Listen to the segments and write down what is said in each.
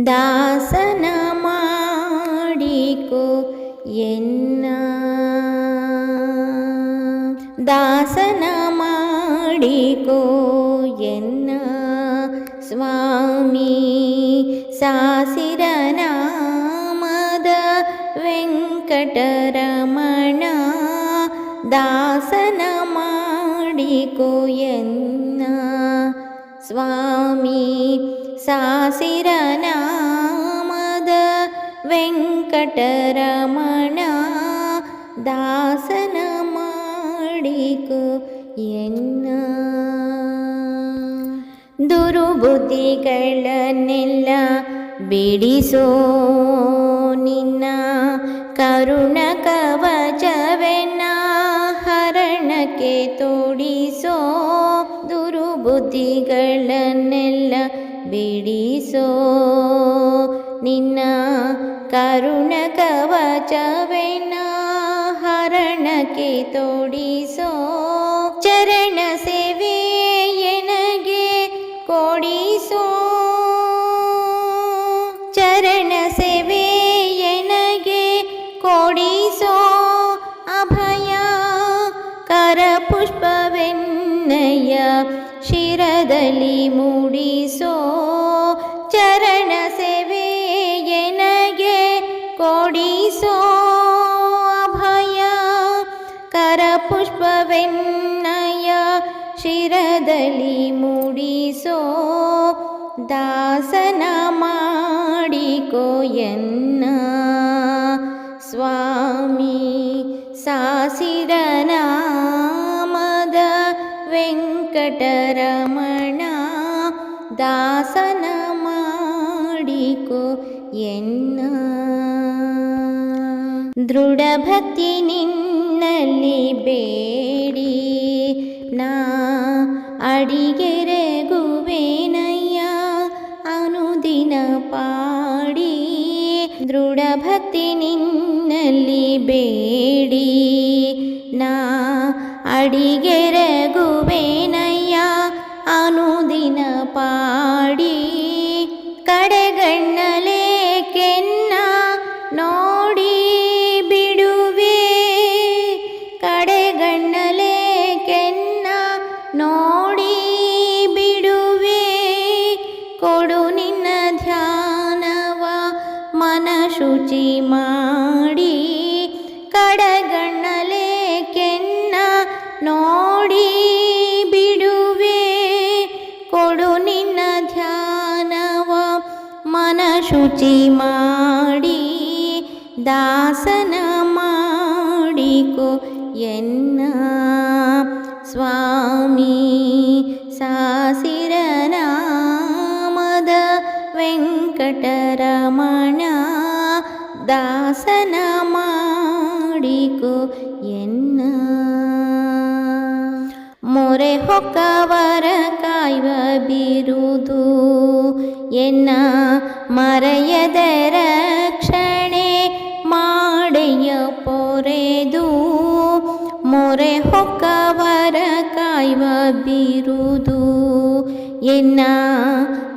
ದಾಸನ ಮಾಡಿಕೋ ಎನ್ನ, ದಾಸನ ಮಾಡಿಕೋ ಎನ್ನ ಸ್ವಾಮಿ. ಸಾಸಿರ ನಾಮದ ವೆಂಕಟರಮಣ, ದಾಸನ ಮಾಡಿಕೋ ಎನ್ನ ಸ್ವಾಮಿ. ಸಾಸಿರ ನಾಮದ ವೆಂಕಟರಮಣ, ದಾಸನ ಮಾಡಿಕೋ ಎನ್ನ. ದುರ್ಬುದ್ಧಿಗಳನ್ನೆಲ್ಲ ಬಿಡಿಸೋ ನಿನ್ನ ಕರುಣ ಕವಚವೆನ್ನ ಹರಣಕ್ಕೆ ತೋಡಿಸೋ. ದುರ್ಬುದ್ಧಿಗಳನ್ನೆಲ್ಲ ಬಿಡಿಸೋ ನಿನ್ನ ಕರುಣ ಕವಚವೆನ್ನ ಹರಣಕ್ಕೆ ತೋಡಿಸೋ. ಚರಣ ಸೇವೆ ಎನಗೆ ಕೊಡಿಸೋ, ಚರಣ ಸೇವೆ ಎನಗೆ ಕೊಡಿಸೋ. ಅಭಯ ಕರ ಪುಷ್ಪವೆನ್ನಯ ಶಿರದಲ್ಲಿ ಮೂಡಿಸೋ. ಚರಣ ಸೇವೆ ಎನಗೆ ಕೊಡಿಸೋ. ಅಭಯ ಕರ ಪುಷ್ಪವೆನ್ನಯ ಶಿರದಲ್ಲಿ ಮೂಡಿಸೋ. ದಾಸನ ಮಾಡಿಕೋ ಎನ್ನ ಸ್ವಾಮಿ. ಸಾಸಿರ ನಾಮದ ವೆಂಕಟರಮಣ, ದಾಸನ ಮಾಡಿಕೋ ಎನ್ನ. ದೃಢ ಭಕ್ತಿ ನಿನ್ನಲ್ಲಿ ಬೇಡಿ ನಾ ಅಡಿಗೆರೆಗುವೆನಯ್ಯ ಅನುದಿನ ಪಾಡಿ. ದೃಢ ಭಕ್ತಿ ನಿನ್ನಲ್ಲಿ ಬೇಡಿ ನಾ ಅಡಿಗೆರೆಗುವೆನಯ್ಯ ಅನುದಿನ ಪಾಡಿ. ಕಡೆಗಣ್ಣಲೆ ಕೆನ್ನ ನೋಡಿ ಬಿಡುವೆ, ಕಡೆಗಣ್ಣಲೆ ಕೆನ್ನ ನೋಡಿ ಬಿಡುವೆ. ಕೊಡು ನಿನ್ನ ಧ್ಯಾನವ ಮನ ಶುಚಿ ಮಾಡಿ. ಕಡೆಗಣ್ಣಲೆ ಕೆನ್ನ ನೋಡಿ ಬಿಡುವೆ. ಕೊಡು ನಿನ್ನ ಧ್ಯಾನವ ಮನ ಶುಚಿ ಮಾಡಿ. ದಾಸನ ಮಾಡಿಕೋ ಎನ್ನ ಸ್ವಾಮಿ. ಸಾಸಿರ ನಾಮದ ವೆಂಕಟರಮಣ, ದಾಸನ ಮಾಡಿಕೋ ಎನ್ನ. ಮೊರೆ ಹೊಕ್ಕವರ ಕಾಯುವ ಬಿರುದು ಎನ್ನ ಮರೆಯದ ರಕ್ಷಣೆ ಮಾಡೆಯ ಪೊರೆದು. ಮೊರೆ ಹೊಕ್ಕವರ ಕಾಯುವ ಬಿರುದು ಎನ್ನ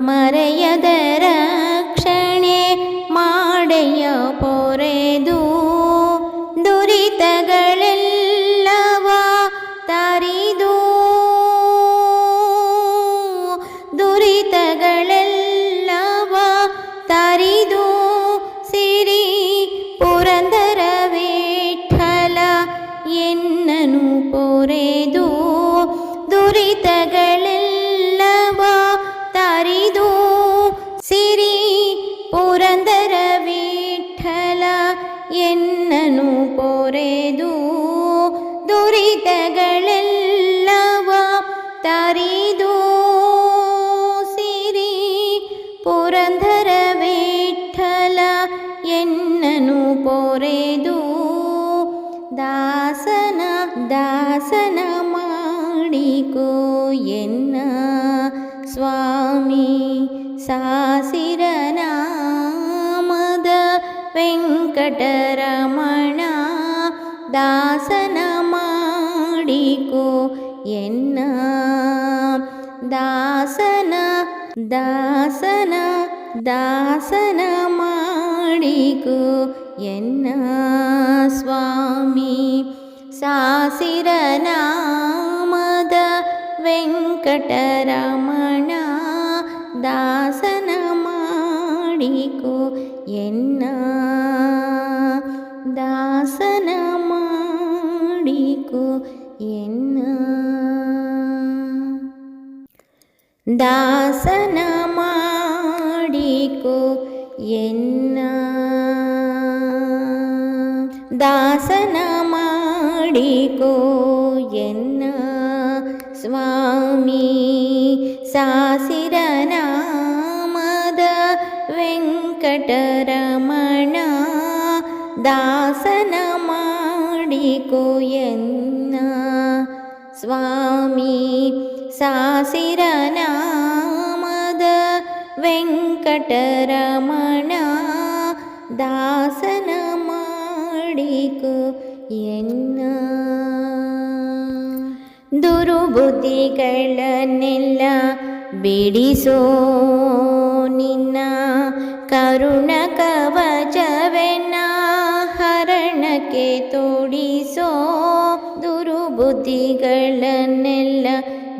ಮರೆಯದ ರಕ್ಷಣೆ ಮಾಡೆಯ ಪೊರೆದು. ದುರಿತಗಳೆಲ್ಲವ ತರಿದು, ದುರಿತಗಳೆಲ್ಲವ ತರಿದು. ಸಿರಿ ಪುರಂದರ ವಿಠಲ ಎನ್ನನು ಪೊರೆದು. ದುರಿತಗಳೆಲ್ಲವ ತರಿದು. ಸಿರಿ ಪುರಂದರ ವಿಠಲ ಎನ್ನನು ಪೊರೆದು. ದುರಿತಗಳೆಲ್ಲವ ತರಿದು. ಸಿರಿ ಪುರಂದರ ವಿಠಲ ಎನ್ನನು ಪೊರೆದು. ದಾಸನ ದಾಸನ ಮಾಡಿಕೋ ಎನ್ನ ಸ್ವಾಮಿ. ಸಾಸಿರ ನಾಮದ ವೆಂಕಟರಮಣ, ದಾಸನ ಮಾಡಿಕೋ ಎನ್ನ. ದಾಸನ ದಾಸನ ದಾಸನ ಮಾಡಿಕೋ ಎನ್ನ ಸ್ವಾಮಿ. ಸಾಸಿರ ನಾಮದ ವೆಂಕಟರಮಣ ದಾಸನ ಮಾಡಿಕೋ ಎನ್ನ ದಾಸನ ಮಾಡಿಕೋ ಎನ್ನ ದಾಸನ ಮಾಡಿಕೋ ಎನ್ನ ದಾಸನ ಮಾಡಿಕೋ ಎನ್ನ ಸ್ವಾಮಿ. ಸಾಸಿರ ನಾಮದ ವೆಂಕಟರಮಣ ದಾಸನ ಮಾಡಿಕೋ ಎನ್ನ ಸ್ವಾಮಿ. ಸಾಸಿರ ನಾಮದ ವೆಂಕಟರಮಣ ದಾಸನ ಮಾಡಿಕೋ ಎನ್ನ ದುರ್ಬುದ್ಧಿಗಳನ್ನೆಲ್ಲ ಬಿಡಿಸೋ ನಿನ್ನ ಕರುಣ ಕವಚವೆನ್ನ ಹರಣಕ್ಕೆ ತೋಡಿಸೋ. ದುರ್ಬುದ್ಧಿಗಳನ್ನೆಲ್ಲ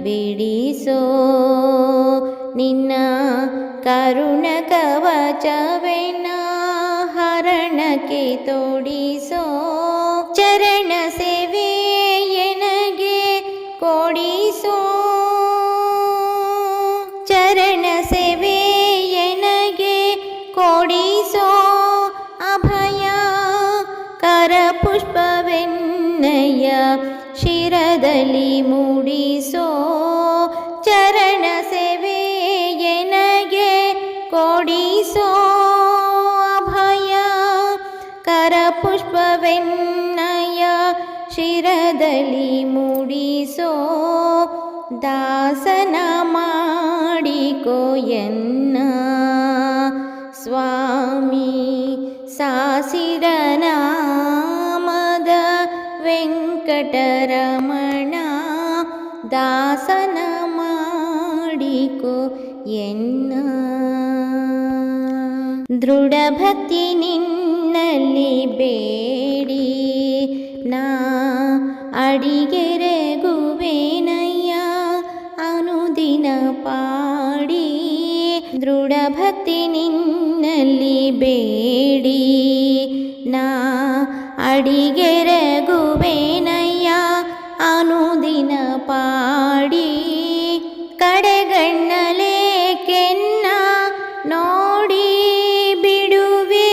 ಬಿಡಿಸೋ ನಿನ್ನ ಕರುಣ ಕವಚವೆನ್ನ ಹರಣಕ್ಕೆ ತೋಡಿಸೋ. ಚರಣ ಸೇವೆ ಎನಗೆ ಕೊಡಿಸೋ ಚರಣ ಸೇವೆ ಎನಗೆ ಕೊಡಿಸೋ. ಅಭಯ ಕರ ಪುಷ್ಪವೆನ್ನಯ ಶಿರದಲ್ಲಿ ಮೂಡಿಸೋ. ಚರಣ ಸೇವೆ ಎನಗೆ ಕೊಡಿಸೋ. ಅಭಯ ಕರ ಪುಷ್ಪವೆನ್ನಯ ಶಿರದಲ್ಲಿ ಮೂಡಿಸೋ. ದಾಸನ ಮಾಡಿಕೋ ಎನ್ನ ಸ್ವಾಮಿ. ಸಾಸಿರ ನಾಮದ ವೆಂಕಟರಮಣ ದಾಸನ ಮಾಡಿಕೋ ಎನ್ನ ದೃಢ ಭಕ್ತಿ ನಿನ್ನಲ್ಲಿ ಬೇಡಿ ನಾ ಅಡಿಗೆರೆಗುವೆನಯ್ಯ ಅನುದಿನ ಪಾಡಿ. ದೃಢ ಭಕ್ತಿ ನಿನ್ನಲ್ಲಿ ಬೇಡಿ ನಾ ಅಡಿಗೆರೆಗುವೆನಯ್ಯ ಅನುದಿನ ಪಾಡಿ. ಕಡೆಗಣ್ಣಲೆ ಕೆನ್ನ ನೋಡಿ ಬಿಡುವೆ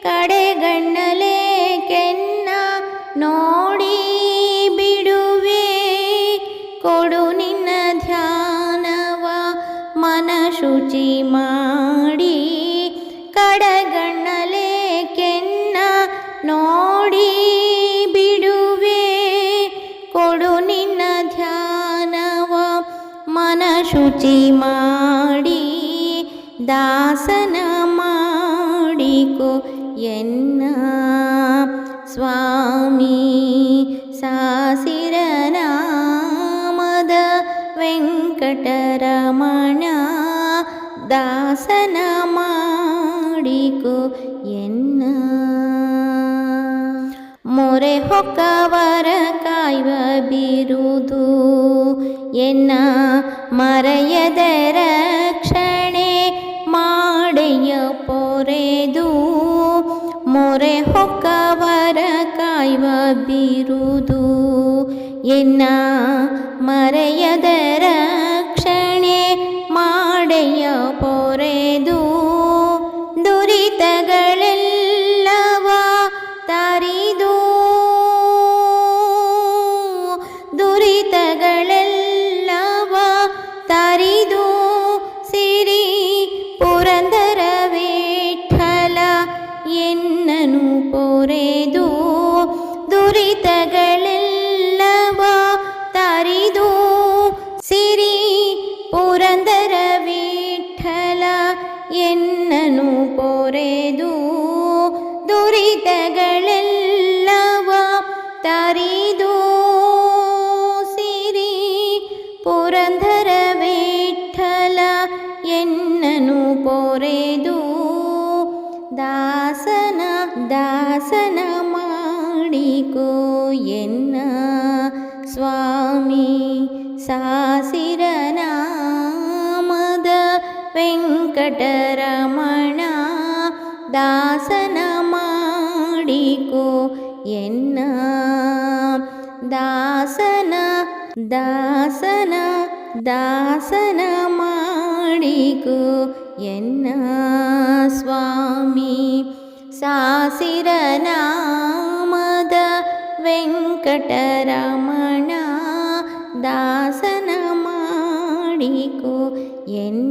ಕಡೆಗಣ್ಣಲೆ ಕೆನ್ನ ನೋಡಿ ಬಿಡುವೆ. ಕೊಡು ನಿನ್ನ ಧ್ಯಾನವ ಮನ ಶುಚಿ ಮಾಡಿ. ಕಡೆಗಣ್ಣಲೆ ಕೆನ್ನ ನೋಡಿ ಬಿಡುವೆ. ಕೊಡು ನಿನ್ನ ಧ್ಯಾನವ ಮನ ಶುಚಿ ಮಾಡಿ. ದಾಸನ ಮಾಡಿಕೋ ಎನ್ನ ಸ್ವಾಮಿ. ಸಾಸಿರ ನಾಮದ ವೆಂಕಟರಮಣ ದಾಸನ ಮಾಡಿಕೋ ಎನ್ನ ಮೊರೆ ಹೊಕ್ಕವರ ಕಾಯುವ ಬಿರುದು ಎನ್ನ ಮರೆಯದ ರಕ್ಷಣೆ ಮಾಡೆಯ ಪೊರೆದು. ಮೊರೆ ಹೊಕ್ಕವರ ಕಾಯುವ ಬಿರುದು ಎನ್ನ ಮರೆಯದ ರಕ್ಷಣೆ ಮಾಡೆಯ ಪೊರೆದು. ದುರಿತಗಳೆಲ್ಲವ ತರಿದು ದುರಿತಗಳೆಲ್ಲವ ತರಿದು ಸಿರಿ ಪುರಂದರ ವಿಠಲ ಎನ್ನನು ಪೊರೆದು. ದುರಿತಗಳೆಲ್ಲವ ತರಿದು ಸಿರಿ ಪುರಂದರ ವಿಠಲ ಎನ್ನನು ಪೊರೆದು. ದುರಿತಗಳೆಲ್ಲವ ತರಿದು ಸಿರಿ ಪುರಂದರ ವಿಠಲ ಎನ್ನನು ಪೊರೆದು ದಾಸನ ದಾಸನ ಮಾಡಿಕೋ ಎನ್ನ ಸ್ವಾಮಿ ಸಾಸಿರ ನಾಮದ ವೆಂಕಟರಮಣ ದಾಸನ ಮಾಡಿಕೋ ಎನ್ನ ದಾಸನ ದಾಸನ ದಾಸನ ಮಾಡಿಕೋ ಎನ್ನ ಸ್ವಾಮಿ ಸಾಸಿರ ನಾಮದ ವೆಂಕಟರಮಣ ದಾಸನ ಮಾಡಿಕೋ ಎನ್ನ